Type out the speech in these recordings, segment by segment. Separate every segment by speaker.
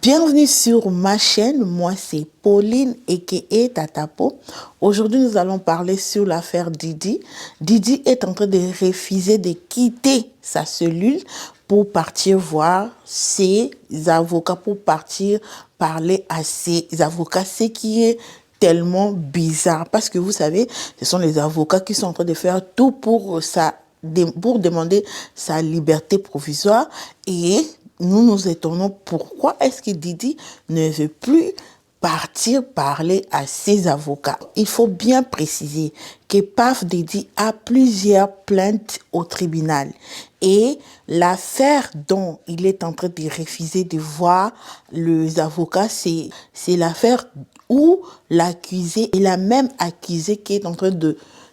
Speaker 1: Bienvenue sur ma chaîne, moi c'est Pauline aka Tatapo. Aujourd'hui nous allons parler sur l'affaire Didi. Didi est en train de refuser de quitter sa cellule pour partir voir ses avocats, pour partir parler à ses avocats, ce qui est tellement bizarre parce que vous savez, ce sont les avocats qui sont en train de faire tout pour demander sa liberté provisoire et nous nous étonnons pourquoi est-ce que Didi ne veut plus partir parler à ses avocats. Il faut bien préciser que Puff Daddy a plusieurs plaintes au tribunal et l'affaire dont il est en train de refuser de voir les avocats, c'est l'affaire où l'accusé, il a même accusé qui est en train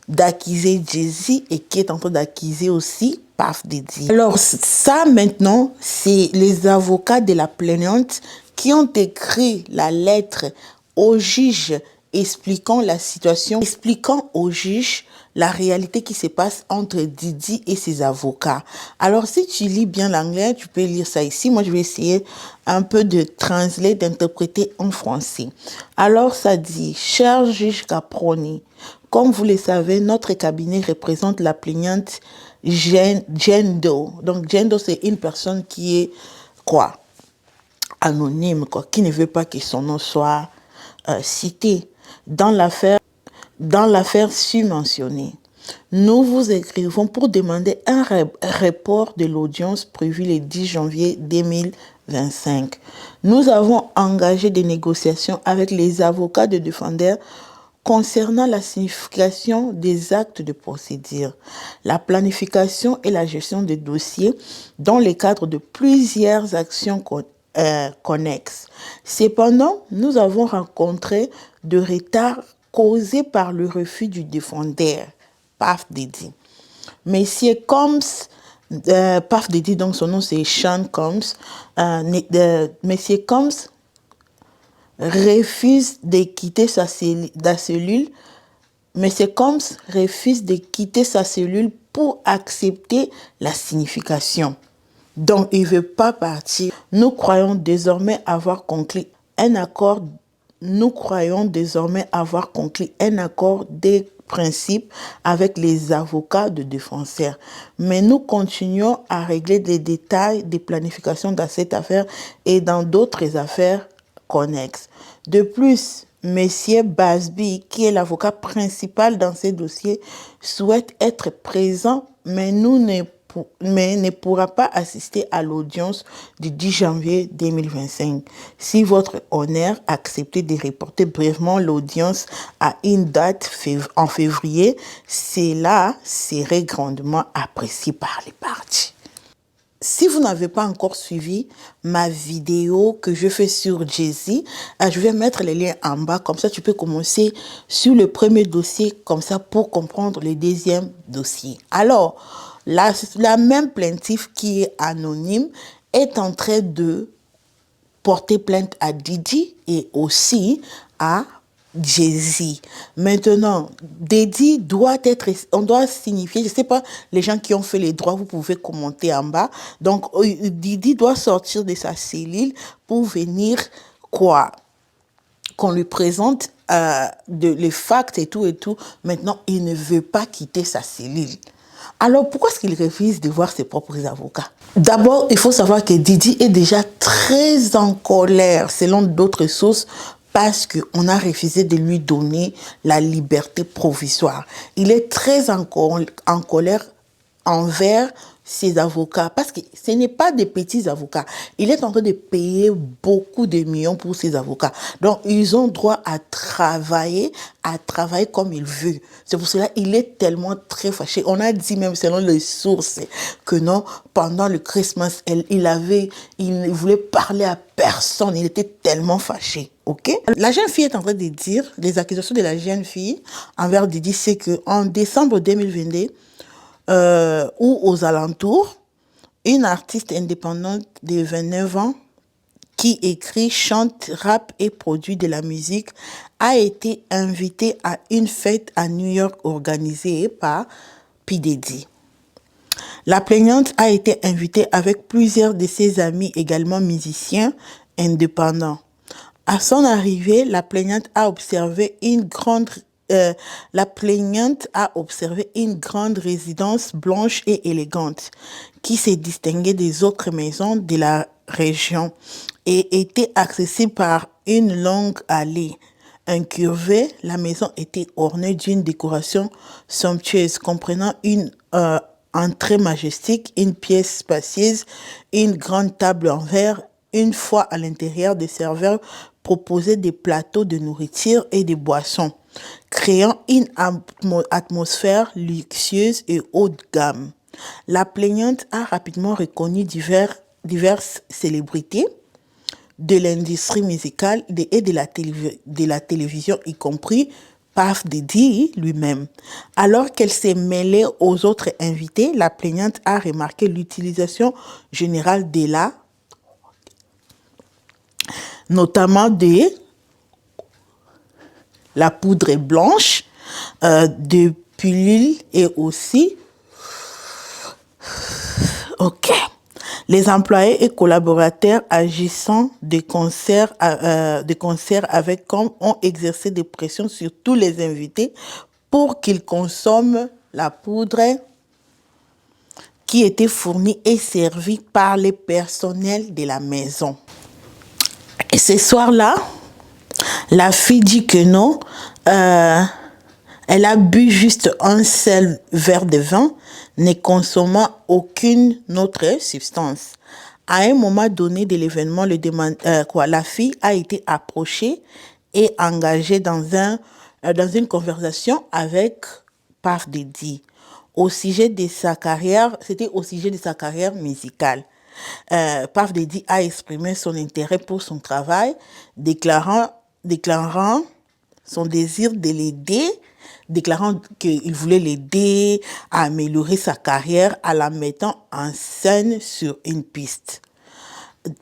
Speaker 1: d'accuser Jay-Z et qui est en train d'accuser aussi Puff Daddy. Alors ça maintenant, c'est les avocats de la plaignante qui ont écrit la lettre au juge expliquant la situation, expliquant au juge la réalité qui se passe entre Didi et ses avocats. Alors si tu lis bien l'anglais, tu peux lire ça ici. Moi je vais essayer un peu de translater, d'interpréter en français. Alors ça dit: cher juge Caproni, comme vous le savez, notre cabinet représente la plaignante Jane Doe. Donc Jane Doe, c'est une personne qui est quoi, anonyme, quoi, qui ne veut pas que son nom soit cité dans l'affaire submentionnée. Nous vous écrivons pour demander un report de l'audience prévue le 10 janvier 2025. Nous avons engagé des négociations avec les avocats de défendeurs concernant la signification des actes de procédure, la planification et la gestion des dossiers dans le cadre de plusieurs actions connexes. Cependant, nous avons rencontré de retards causés par le refus du défendeur, Puff Daddy. Monsieur Combs, Puff Daddy, donc son nom c'est Sean Combs, Monsieur Combs refuse de quitter sa cellule, Monsieur Combs refuse de quitter sa cellule pour accepter la signification. Donc, il ne veut pas partir. Nous croyons désormais avoir conclu un accord. Nous croyons désormais avoir conclu un accord des principes avec les avocats de défenseurs. Mais nous continuons à régler les détails des planifications dans cette affaire et dans d'autres affaires connexes. De plus, Monsieur Basby, qui est l'avocat principal dans ces dossiers, souhaite être présent, mais ne pourra pas assister à l'audience du 10 janvier 2025. Si votre honneur accepte de reporter brièvement l'audience à une date en février, cela serait grandement apprécié par les parties. Si vous n'avez pas encore suivi ma vidéo que je fais sur Jay-Z, je vais mettre les liens en bas, comme ça tu peux commencer sur le premier dossier, comme ça pour comprendre le deuxième dossier. Alors, la même plaintive qui est anonyme est en train de porter plainte à Didi et aussi à Jay-Z. Maintenant, Didi on doit signifier, je ne sais pas, les gens qui ont fait les droits, vous pouvez commenter en bas. Donc, Didi doit sortir de sa cellule pour venir quoi? Qu'on lui présente les facts et tout et tout. Maintenant, il ne veut pas quitter sa cellule. Alors, pourquoi est-ce qu'il refuse de voir ses propres avocats? D'abord, il faut savoir que Didi est déjà très en colère, selon d'autres sources, parce qu'on a refusé de lui donner la liberté provisoire. Il est très en colère envers ses avocats, parce que ce n'est pas des petits avocats. Il est en train de payer beaucoup de millions pour ses avocats. Donc, ils ont droit à travailler comme il veut. C'est pour cela qu'il est tellement très fâché. On a dit même, selon les sources, que non, pendant le Christmas, il ne voulait parler à personne. Il était tellement fâché. Ok? La jeune fille est en train de dire, les accusations de la jeune fille envers Didi, c'est qu'en décembre 2022, ou aux alentours, une artiste indépendante de 29 ans qui écrit, chante, rappe et produit de la musique a été invitée à une fête à New York organisée par P. Diddy. La plaignante a été invitée avec plusieurs de ses amis également musiciens indépendant. À son arrivée, la plaignante a observé une grande résidence blanche et élégante qui se distinguait des autres maisons de la région et était accessible par une longue allée. Incurvée, la maison était ornée d'une décoration somptueuse comprenant une entrée majestique, une pièce spacieuse, une grande table en verre. Une fois à l'intérieur, des serveurs proposaient des plateaux de nourriture et de boissons, créant une atmosphère luxueuse et haut de gamme. La plaignante a rapidement reconnu diverses célébrités de l'industrie musicale et de la télévision, y compris Puff Daddy lui-même. Alors qu'elle s'est mêlée aux autres invités, la plaignante a remarqué l'utilisation générale de notamment de la poudre blanche, de pilules et aussi, les employés et collaborateurs agissant de concert avec comme ont exercé des pressions sur tous les invités pour qu'ils consomment la poudre qui était fournie et servie par les personnels de la maison. Et ce soir-là, la fille dit que non, elle a bu juste un seul verre de vin, ne consommant aucune autre substance. À un moment donné de l'événement, la fille a été approchée et engagée dans une conversation avec Puff Daddy. C'était au sujet de sa carrière musicale. Puff Daddy a exprimé son intérêt pour son travail, déclarant son désir de l'aider, déclarant qu'il voulait l'aider à améliorer sa carrière en la mettant en scène sur une piste.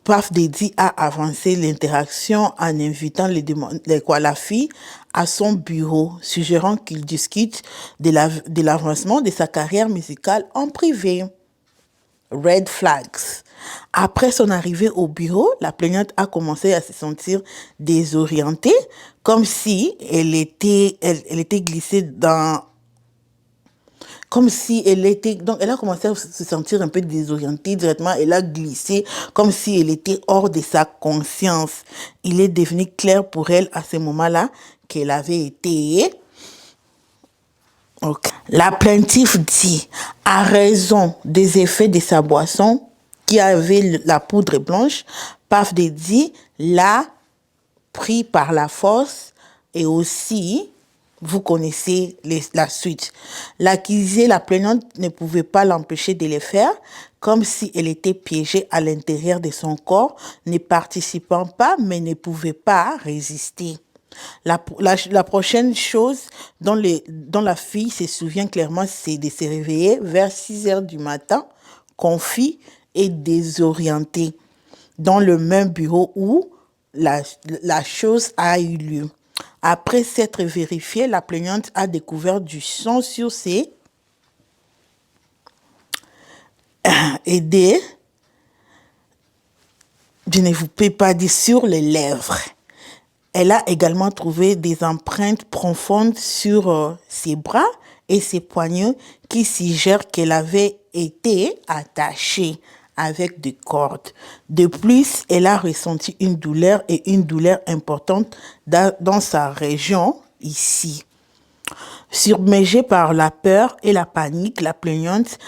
Speaker 1: Puff Daddy a avancé l'interaction en invitant la fille à son bureau, suggérant qu'il discute de l'avancement de sa carrière musicale en privé. Red flags. Après son arrivée au bureau, la plaignante a commencé à se sentir désorientée, comme si elle était glissée dans... Donc, elle a commencé à se sentir un peu désorientée directement. Elle a glissé comme si elle était hors de sa conscience. Il est devenu clair pour elle à ce moment-là qu'elle avait été... La plaintive dit, à raison des effets de sa boisson, qui avait la poudre blanche, Puff Daddy l'a pris par la force et aussi, vous connaissez la suite. L'accusée, la plaignante, ne pouvait pas l'empêcher de le faire, comme si elle était piégée à l'intérieur de son corps, ne participant pas, mais ne pouvait pas résister. La prochaine chose dont la fille se souvient clairement, c'est de se réveiller vers 6 heures du matin, confuse et désorientée, dans le même bureau où la chose a eu lieu. Après s'être vérifiée, la plaignante a découvert du sang sur ses je ne vous peux pas dire sur les lèvres. Elle a également trouvé des empreintes profondes sur ses bras et ses poignets qui suggèrent qu'elle avait été attachée avec des cordes. De plus, elle a ressenti une douleur importante dans sa région ici. Submergée par la peur et la panique, la plaignante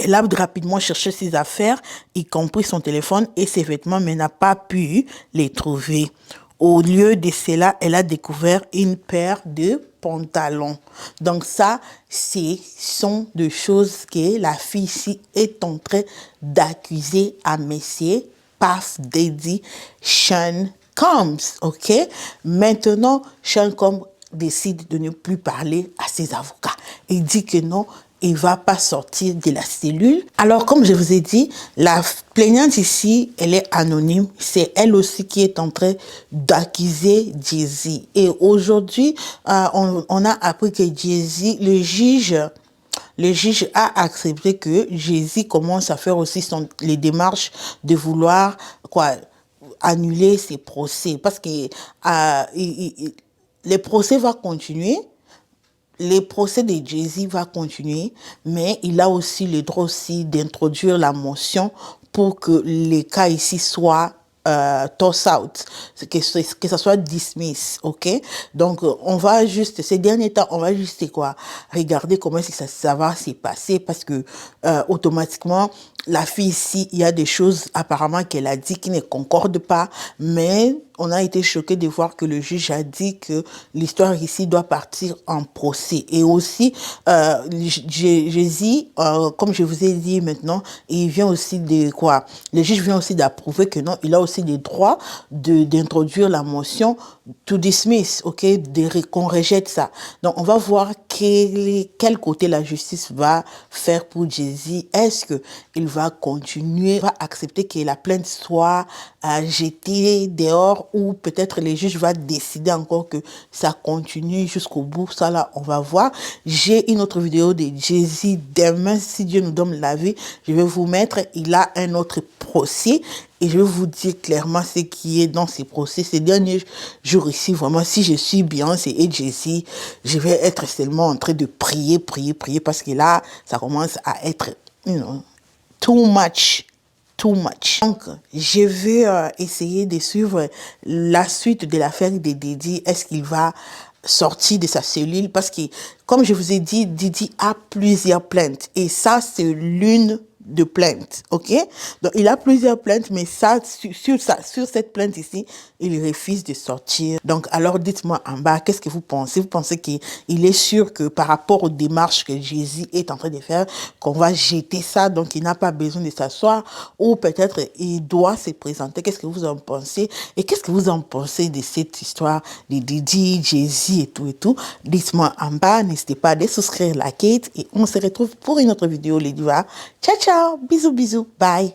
Speaker 1: elle a rapidement cherché ses affaires, y compris son téléphone et ses vêtements, mais n'a pas pu les trouver. Au lieu de cela, elle a découvert une paire de pantalons. Donc ça, ce sont des choses que la fille ici est en train d'accuser à Monsieur Puff Daddy Sean Combs. Ok? Maintenant, Sean Combs décide de ne plus parler à ses avocats. Il dit que non, il ne va pas sortir de la cellule. Alors, comme je vous ai dit, la plaignante ici, elle est anonyme. C'est elle aussi qui est en train d'accuser Jay-Z. Et aujourd'hui, on a appris que Jay-Z, le juge le juge a accepté que Jésus commence à faire aussi les démarches de vouloir annuler ses procès. Parce que les procès vont continuer. Les procès de Jésus va continuer, mais il a aussi le droit aussi d'introduire la motion pour que les cas ici soient toss out, que ça soit dismiss, ok? Donc, on va juste, ces derniers temps, on va juste regarder comment ça va se passer parce que automatiquement, la fille ici, il y a des choses apparemment qu'elle a dit qui ne concordent pas, mais on a été choqué de voir que le juge a dit que l'histoire ici doit partir en procès. Et aussi, Jésus, comme je vous ai dit maintenant, il vient aussi le juge vient aussi d'approuver que non, il a aussi des droits d'introduire la motion to dismiss, ok, qu'on rejette ça. Donc, on va voir quel côté la justice va faire pour Jésus. Est-ce qu'il va continuer, va accepter que la plainte soit jetée dehors ou peut-être les juges vont décider encore que ça continue jusqu'au bout. Ça là, on va voir. J'ai une autre vidéo de Jésus demain, si Dieu nous donne la vie. Je vais vous mettre, il a un autre procès. Et je vais vous dire clairement ce qui est dans ces procès. Ces derniers jours ici, vraiment, si je suis Beyoncé et Jésus, je vais être seulement en train de prier, parce que là, ça commence à être, too much. Donc, je vais essayer de suivre la suite de l'affaire de Didi. Est-ce qu'il va sortir de sa cellule? Parce que, comme je vous ai dit, Didi a plusieurs plaintes. Et ça, c'est l'une de plaintes, ok? Donc, il a plusieurs plaintes, mais ça, sur cette plainte ici, il refuse de sortir. Donc, alors, dites-moi en bas, qu'est-ce que vous pensez? Vous pensez qu'il est sûr que par rapport aux démarches que Jésus est en train de faire, qu'on va jeter ça, donc il n'a pas besoin de s'asseoir, ou peut-être il doit se présenter? Qu'est-ce que vous en pensez? Et qu'est-ce que vous en pensez de cette histoire de Didi, Jésus et tout? Dites-moi en bas, n'hésitez pas à les souscrire, liker, et on se retrouve pour une autre vidéo, les divas. Ciao, ciao, bisous, bisous, bye.